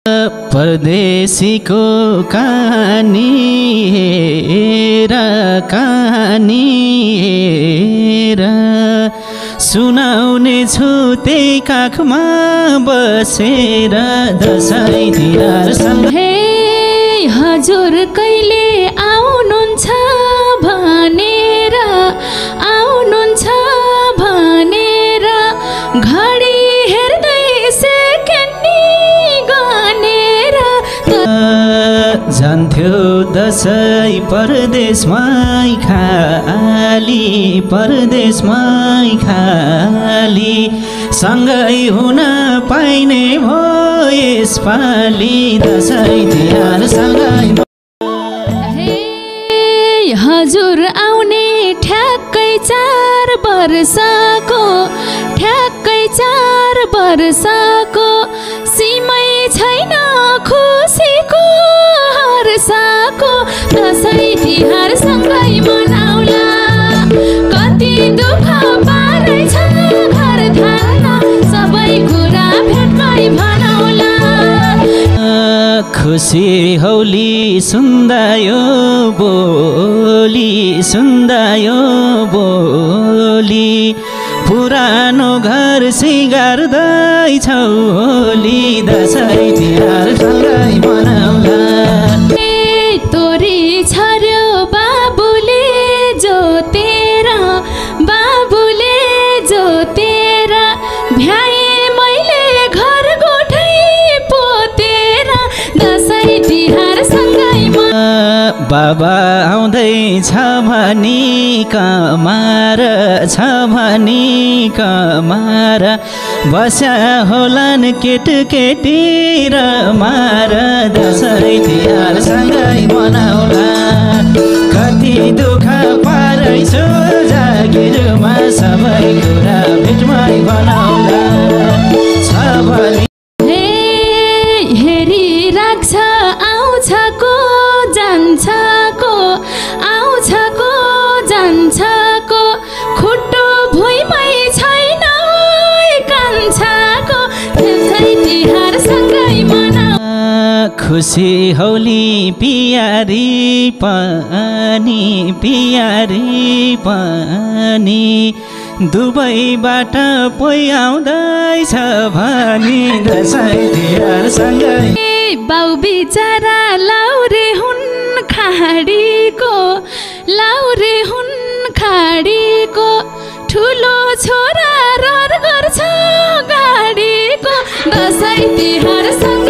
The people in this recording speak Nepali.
परदेशीको कहानी हेर सुनाउने छु त्यही काखमा बसेर दसैँ तिहार सँगै। हजुर कहिले आउनुहुन्छ भनेर घडी हेर्दै सेकेन्डी गनेर जान्थ्यो दसैँ परदेशमै खाली सँगै हुन पाइने भो यसपालि दसैँ तिहार सँगै। हजुर आउने ठ्याक्कै 4 वर्षको सीमै छैन खुसीको हर्षको दसैँ तिहार सँगै मनाउला। कति दुःख पारेछ घर थाल्न सबै कुरा भेटमै भनाउला। खुसी हौली सुन्दायो बोली पुरानो घर सिगार्दैछौ होली दसैँ तिहार सँगै मनाउला। तोरी छर्यो बाबुले जोतेर भ्याए मैले घर गोठै पोतेर दसैँ तिहार सँगै। बाबा आउँदैछ भनी कमार बस्या होलान् केटकेटी र मार दसैँ तिहार सँगै मनाउला। कति दुःख पारेछु जागिरमा सबै कुरा भेटमै बनाउला। हेरी राख्छ आउँछ को जान्छ को खुट्टो भुइँमै छैन कान्छाको दसैँ तिहार सँगै मनाउ। खुसी हौली पियारी पानी दुबईबाट पोइ आउँदैछ भनी दसैँ तिहार सँगै। बाउ बिचारा लाउरे हुन् खाडीको ठुलो छोरा रहर गर्छ गाडीको दसैँ तिहार सँगै।